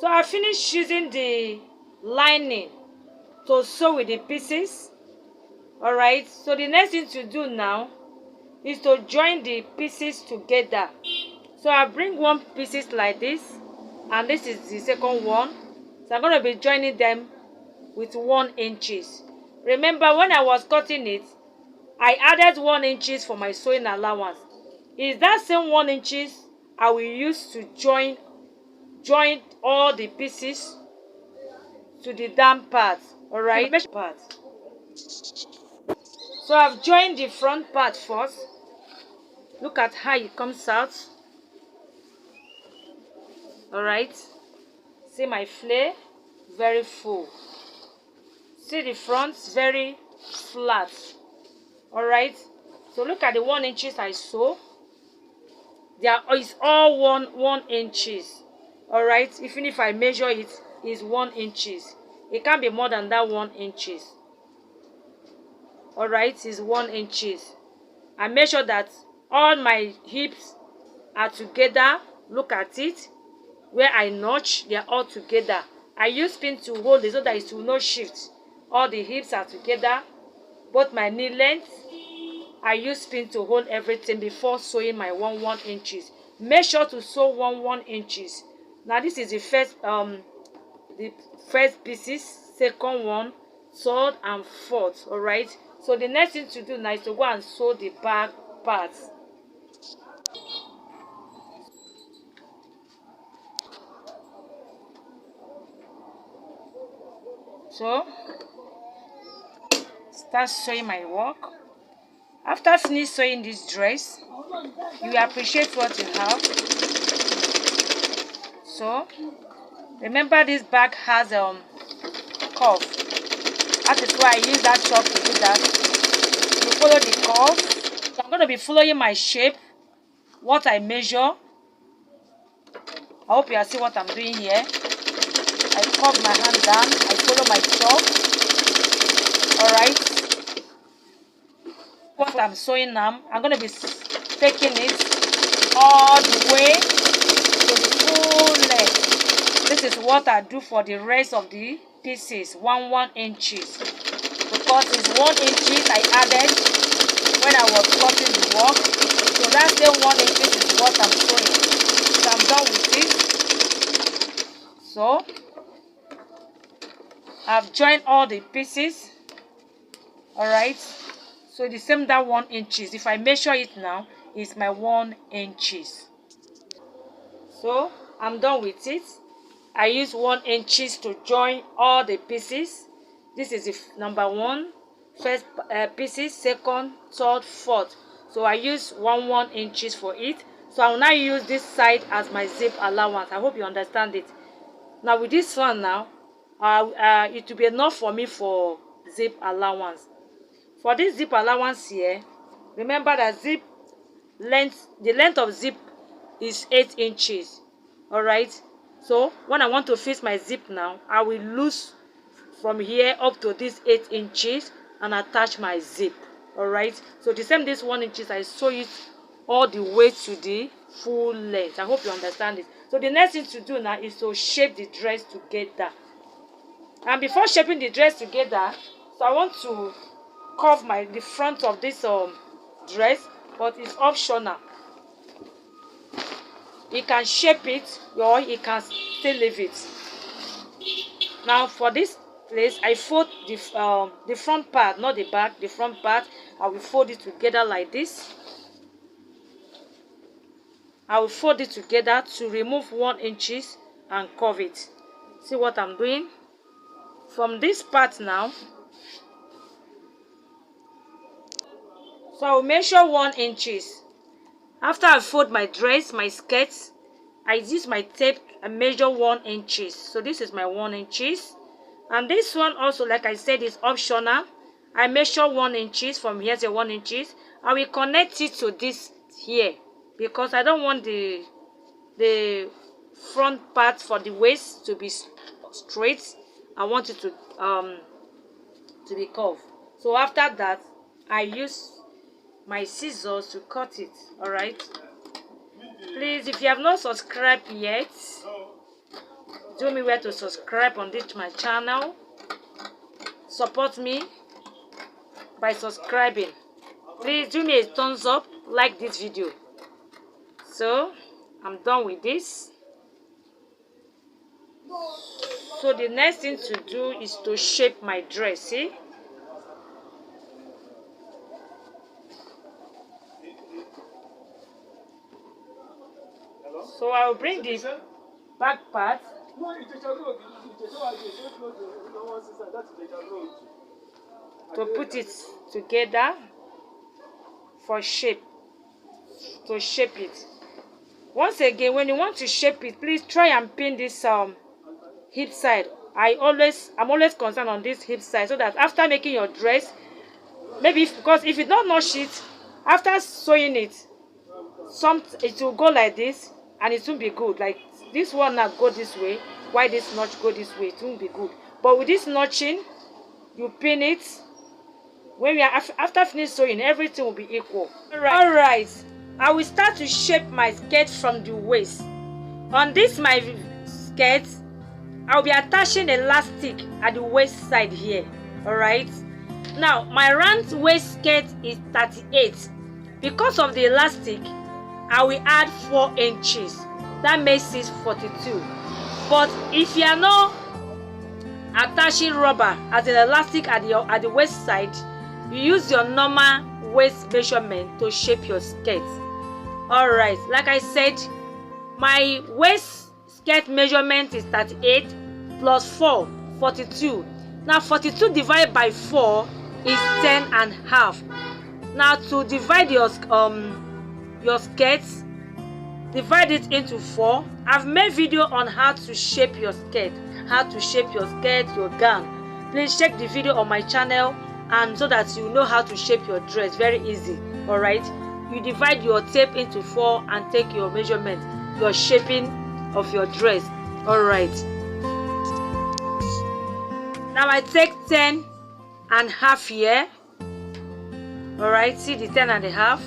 So I finished using the lining to sew with the pieces. Alright, so the next thing to do now is to join the pieces together. So I bring one pieces like this, and this is the second one. So I'm going to be joining them with 1 inches. Remember, when I was cutting it, I added 1 inches for my sewing allowance. Is that same 1 inches I will use to join all the pieces to the down part. Alright, part. So I've joined the front part first. Look at how it comes out. Alright, see my flare, very full. See the front, very flat. Alright, so look at the 1 inches I sew. There is all one inches. Alright, even if I measure it, is 1 inches. It can't be more than that 1 inches. Alright, is 1 inches. I make sure that all my hips are together. Look at it. Where I notch, they are all together. I use pin to hold it so that it will not shift. All the hips are together. Both my knee length, I use pin to hold everything before sewing my 1 inches. Make sure to sew 1 inches. Now this is the first pieces, second one, third and fourth. Alright, so the next thing to do now is to go and sew the back parts. So start sewing my work. After finish sewing this dress, you appreciate what you have. So remember, this bag has curve. That is why I use that chalk to do that. You follow the curve. So I'm going to be following my shape, what I measure. I hope you are seeing what I'm doing here. I curve my hand down. I follow my chalk. Alright. What I'm sewing now, I'm going to be taking it all the way to the full length. This is what I do for the rest of the pieces, 1 inches. Because it's 1 inches I added when I was cutting the work. So that same 1 inches is what I'm sewing. So I'm done with it. So I've joined all the pieces. Alright. So the same that 1 inches. If I measure it now, it's my 1 inches. So I'm done with it. I use 1 inches to join all the pieces. This is the number 1, first pieces, second, third, fourth. So I use 1 inches for it. So I will now use this side as my zip allowance. I hope you understand it. Now with this one now, it will be enough for me for zip allowance. For this zip allowance here, remember that zip length, the length of zip is 8 inches. Alright, so when I want to fix my zip now, I will loose from here up to this 8 inches and attach my zip. Alright, so the same this 1 inches, I sew it all the way to the full length. I hope you understand it. So the next thing to do now is to shape the dress together. And before shaping the dress together, so I want to curve the front of this dress, but it's optional. You can shape it or you can still leave it. Now for this place, I fold the front part, not the back, the front part. I will fold it together like this. I will fold it together to remove 1 inches and curve it. See what I'm doing? From this part now, so I will measure 1 inches. After I fold my dress, my skirts, I use my tape and measure 1 inches. So this is my 1 inches. And this one also, like I said, is optional. I measure 1 inches from here to 1 inches. I will connect it to this here because I don't want the front part for the waist to be straight. I want it to be curved. So after that, I use my scissors to cut it. Alright, please, if you have not subscribed yet, do me well to subscribe on this my channel. Support me by subscribing. Please do me a thumbs up, like this video. So I'm done with this. So the next thing to do is to shape my dress. See? So I will bring the back part. To put it together for shape. To shape it. Once again, when you want to shape it, please try and pin this hip side. I'm always concerned on this hip side, so that after making your dress, maybe because if you don't notch it, after sewing it, it will go like this and it won't be good. Like this one now go this way, why this notch go this way, it won't be good. But with this notching, you pin it. When we are after finish sewing, everything will be equal. Alright, I will start to shape my skirt from the waist. On this my skirt, I'll be attaching elastic at the waist side here. Alright, now my round waist skirt is 38. Because of the elastic, I will add 4 inches. That makes it 42. But if you are not attaching rubber as an elastic at the waist side, you use your normal waist measurement to shape your skirt. Alright, like I said, my waist skirt measurement is 38 plus 4, 42. Now 42 divided by 4 is 10 and a half. Now to divide your skirts, divide it into 4. I've made video on how to shape your skirt, your gown. Please check the video on my channel, and so that you know how to shape your dress. Very easy. All right, you divide your tape into 4 and take your measurement, your shaping of your dress. All right, now I take 10 and a half here. All right, see the 10 and a half,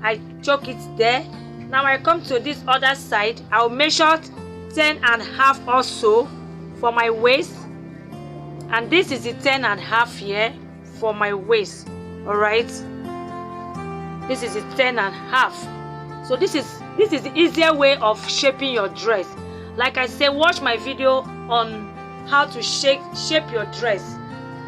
I choke it there. Now I come to this other side, I'll measure 10 and a half also for my waist, and this is the 10 and a half here for my waist. All right, this is the 10 and a half. So this is the easier way of shaping your dress. Like I said, watch my video on how to shape your dress.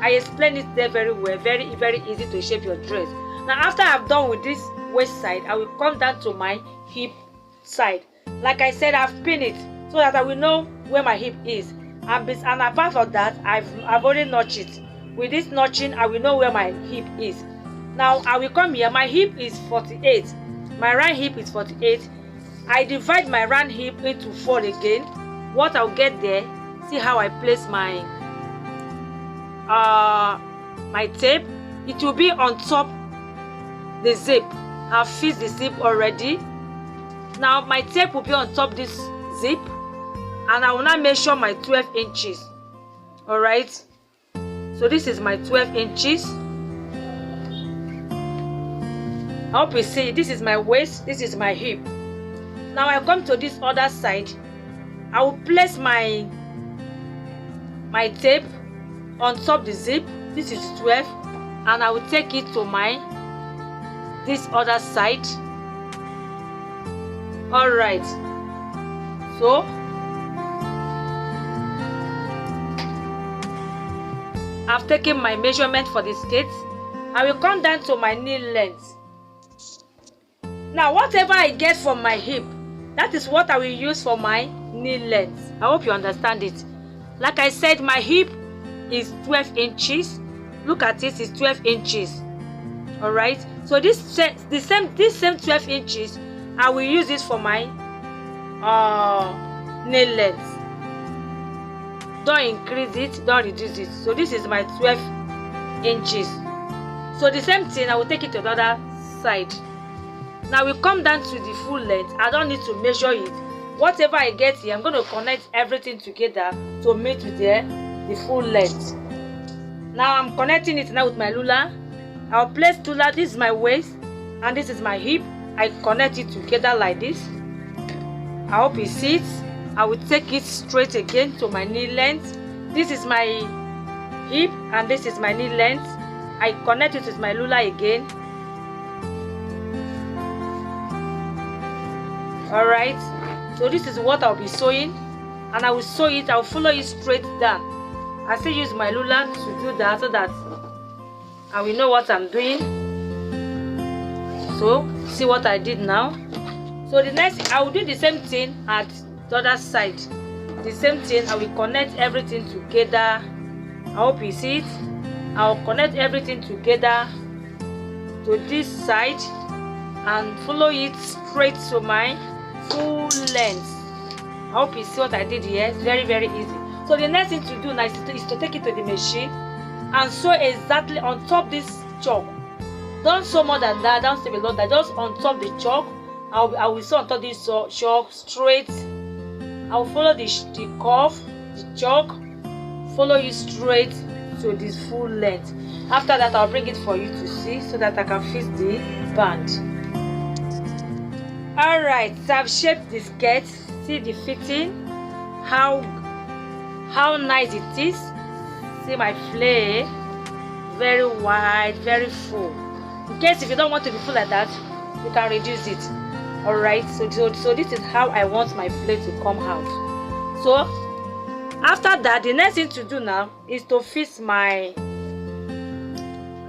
I explain it there very well. Very easy to shape your dress. Now after I've done with this waist side, I will come down to my hip side. Like I said, I've pinned it so that I will know where my hip is. And apart from that, I've already notched it. With this notching, I will know where my hip is. Now I will come here. My hip is 48. My right hip is 48. I divide my round hip into 4 again. What I'll get there, see how I place my tape. It will be on top the zip. I've fixed the zip already. Now my tape will be on top this zip, and I will now measure my 12 inches. All right, so this is my 12 inches. I hope you see. This is my waist, this is my hip. Now I come to this other side. I will place my tape on top the zip. This is 12, and I will take it to this other side. All right, so I've taken my measurement for the skirt. I will come down to my knee length. Now whatever I get from my hip, that is what I will use for my knee length. I hope you understand it. Like I said, my hip is 12 inches. Look at it, it's 12 inches. All right, so this same 12 inches, I will use this for my nail length. Don't increase it, don't reduce it. So this is my 12 inches. So the same thing, I will take it to the other side. Now we come down to the full length. I don't need to measure it. Whatever I get here, I'm going to connect everything together to meet with the full length. Now I'm connecting it now with my ruler. I'll place ruler. This is my waist and this is my hip. I connect it together like this. I hope you see it. I will take it straight again to my knee length. This is my hip and this is my knee length. I connect it with my ruler again. Alright, so this is what I'll be sewing, and I will sew it. I'll follow it straight down. I still use my ruler to do that so that I will know what I'm doing. So see what I did now. So the next, I will do the same thing at the other side. The same thing, I will connect everything together. I hope you see it. I'll connect everything together to this side and follow it straight to my full length. I hope you see what I did here. It's very, very easy. So the next thing to do now is to take it to the machine and sew exactly on top this chalk. Don't sew more than that. Don't sew below that. Just on top the chalk. I will sew on top this chalk straight. I will follow the curve, the chalk, follow you straight to this full length. After that, I'll bring it for you to see so that I can fit the band. Alright, so I've shaped the skirt. See the fitting, how nice it is. See my flare, very wide, very full. In case if you don't want to be full like that, you can reduce it. Alright, so this is how I want my flare to come out. So after that, the next thing to do now is to fix my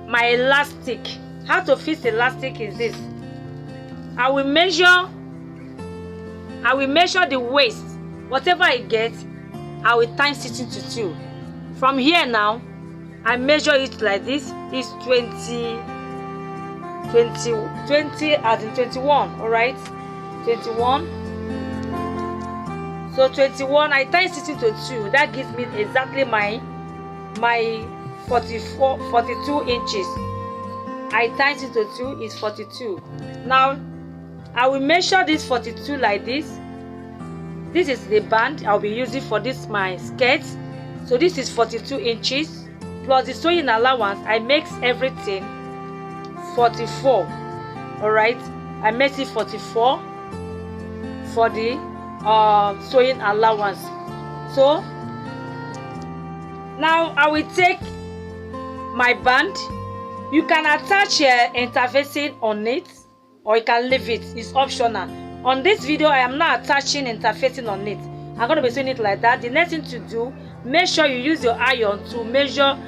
elastic. How to fix the elastic is this. I will measure the waist. Whatever I get, I will times it into 2. From here now, I measure it like this. It's 20 as in 21. All right, 21. So 21, I times it into 2. That gives me exactly my 42 inches. I times it into 2 is 42. Now I will measure this 42 like this. This is the band I'll be using for this my skirt. So this is 42 inches plus the sewing allowance. I make everything 44. All right, I make it 44 for the sewing allowance. So now I will take my band. You can attach interfacing on it, or you can leave it. It's optional. On this video, I am not attaching interfacing on it. I'm going to be sewing it like that. The next thing to do, make sure you use your iron to measure,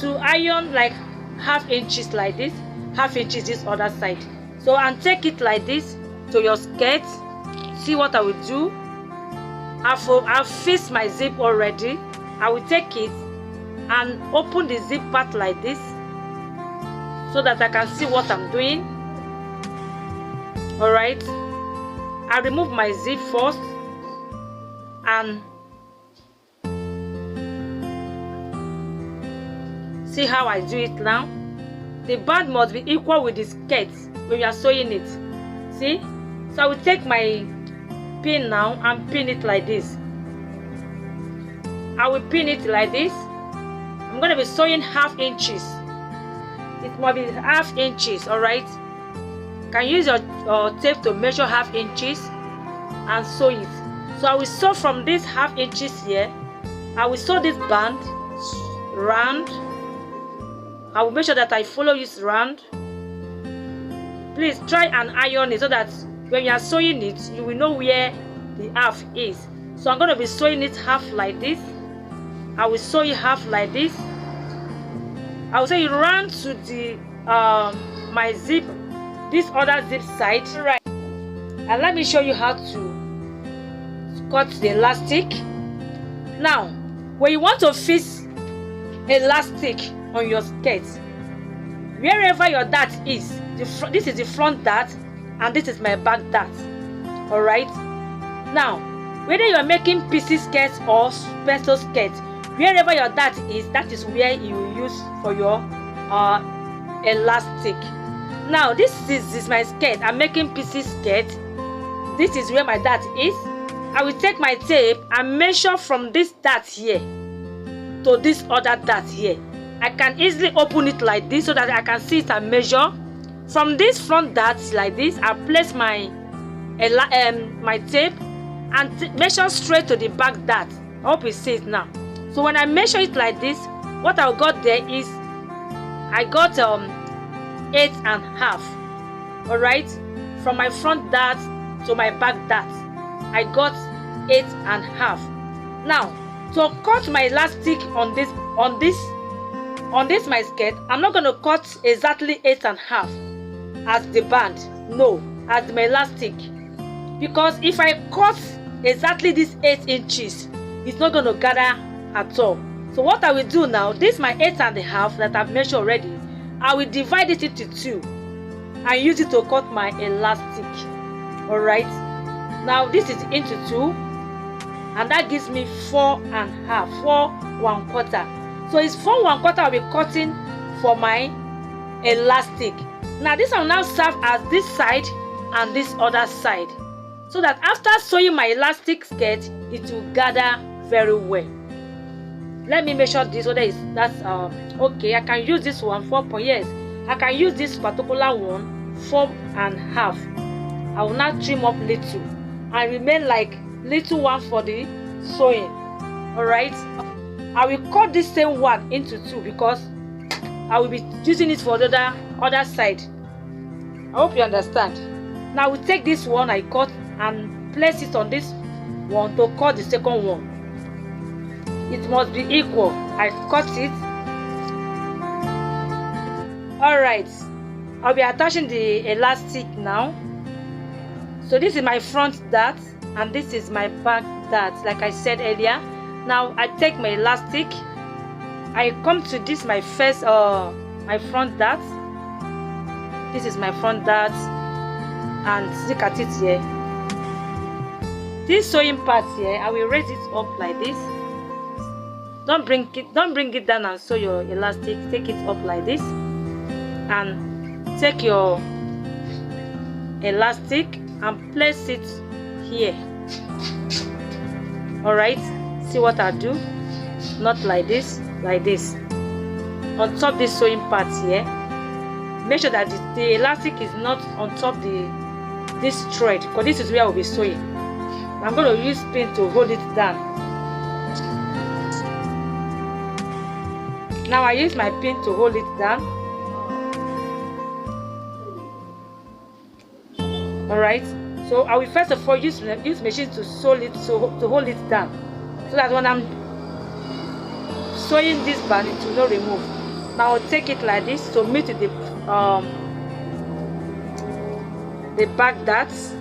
to iron like half inches like this, half inches this other side. So and take it like this to your skirt. See what I will do. I've fixed my zip already. I will take it and open the zip part like this so that I can see what I'm doing. All right, I remove my zip first and see how I do it now. The band must be equal with the skirt when you are sewing it. See? So I will take my pin now and pin it like this. I will pin it like this. I'm going to be sewing half inches. It must be half inches, all right? Can use your tape to measure half inches and sew it. So I will sew from this half inches here. I will sew this band round. I will make sure that I follow this round. Please try and iron it so that when you are sewing it, you will know where the half is. So I'm going to be sewing it half like this. I will sew it half like this. I will sew it round to the my zip, this other zip side. Right. And let me show you how to cut the elastic. Now, when you want to fix elastic on your skirt, wherever your dart is, this is the front dart and this is my back dart. All right. Now, whether you are making pieces skirts or pencil skirts, wherever your dart is, that is where you will use for your elastic. Now this is my skirt. I'm making pieces skirt. This is where my dart is. I will take my tape and measure from this dart here to this other dart here. I can easily open it like this so that I can see it and measure. From this front dart like this, I place my tape and measure straight to the back dart. I hope you see it now. So when I measure it like this, what I got there is I got 8.5. all right, from my front dart to my back dart I got 8.5. Now to cut my elastic on this my skirt, I'm not going to cut exactly 8.5 as the band, no, as my elastic, because if I cut exactly this 8 inches, it's not going to gather at all. So what I will do now, this my 8.5 that I've measured already, I will divide it into 2 and use it to cut my elastic. All right, now this is into 2, and that gives me 4.5, 4 1/4. So it's 4 1/4 I'll be cutting for my elastic. Now this will now serve as this side and this other side, so that after sewing my elastic skirt, it will gather very well. Let me measure this whether that's okay. I can use this one 4 point, yes, I can use this particular one 4.5. I will now trim up little and remain like little one for the sewing. All right, I will cut this same one into 2 because I will be using it for the other side. I hope you understand. Now we take this one I cut and place it on this one to cut the second one. It must be equal. I cut it. All right, I'll be attaching the elastic now. So this is my front dart and this is my back dart, like I said earlier. Now I take my elastic, I come to this my first my front dart. This is my front dart, and look at it here. This sewing part here, I will raise it up like this. Don't bring it down and sew your elastic. Take it up like this and take your elastic and place it here. All right, see what I do? Not like this, like this. On top this sewing part here, make sure that the elastic is not on top this thread, because this is where I will be sewing. I'm going to use pin to hold it down. Now I use my pin to hold it down. All right, so I will first of all use machine to sew it, to hold it down, so that when I'm sewing this band, it will not remove. Now I'll take it like this to meet the back darts.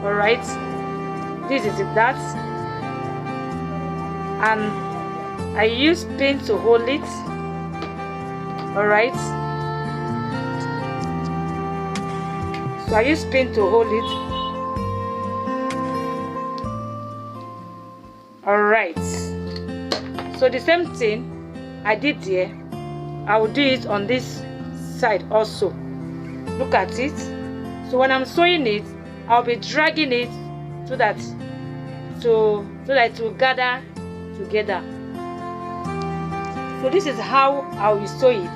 All right, this is the darts, and I use pin to hold it. All right, so I use pin to hold it. All right, so the same thing I did here, I will do it on this side also. Look at it. So when I'm sewing it, I'll be dragging it so that it will gather together. So this is how I will sew it.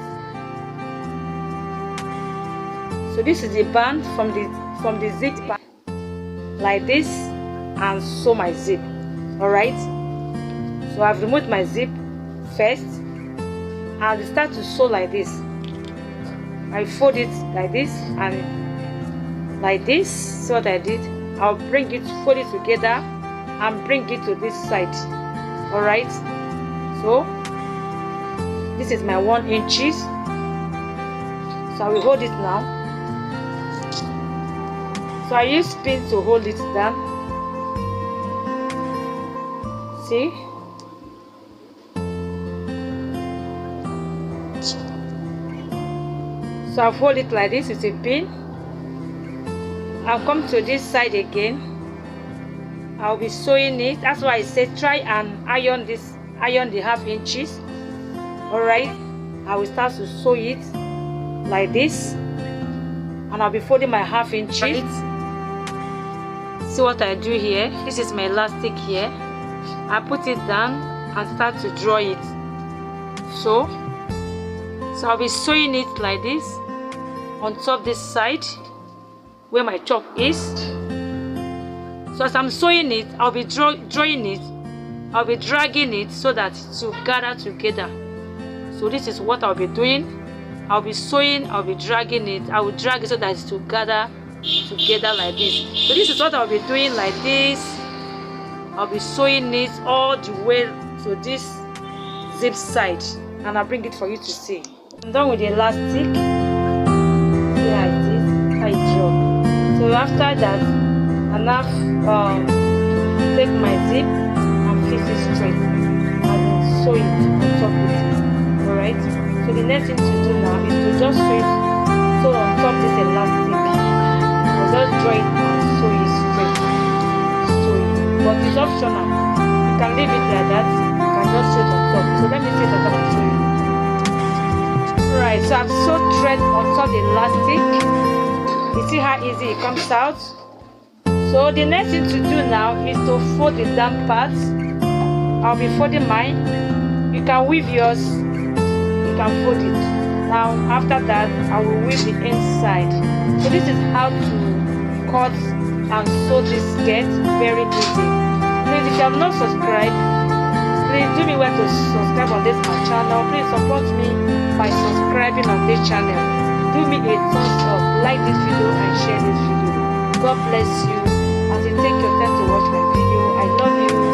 So this is the band from the zip part, like this, and sew my zip. All right, so I've removed my zip first and start to sew like this. I fold it like this and like this. So what I did, I'll bring it, fold it together and bring it to this side. All right, so this is my 1 inches. So I will hold it now. So I use pin to hold it down. See? So I'll hold it like this with a pin. I'll come to this side again. I'll be sewing it. That's why I said try and iron the 1/2 inches. All right, I will start to sew it like this, and I'll be folding my 1/2 inches. Right. See what I do here? This is my elastic here. I put it down and start to draw it. So I'll be sewing it like this on top this side where my chalk is. So as I'm sewing it, I'll be drawing it, I'll be dragging it so that it will gather together. So this is what I'll be doing. I'll be sewing, I'll be dragging it. I will drag it so that it will gather together like this. So this is what I'll be doing like this. I'll be sewing it all the way to this zip side, and I'll bring it for you to see. I'm done with the elastic. See how it is, how it draws. So after that, I now take my zip and fix it straight and then sew it on top of it. Alright? So the next thing to do now is to just sew on top this elastic. I'll just draw it and sew it straight. Sew it. But it's optional. You can leave it like that. You can just sew it on top. So let me see it on top and show you. Alright, so I've sewed thread on top the elastic. You see how easy it comes out? So the next thing to do now is to fold the down parts. I'll be folding mine. You can weave yours. You can fold it. Now after that, I will weave the inside. So this is how to cut and sew this skirt very easy. Please, if you have not subscribed, please do me well to subscribe on this my channel. Please support me by subscribing on this channel. Do me a thumbs up, like this video and share this video. God bless you as you take your time to watch my video. I love you.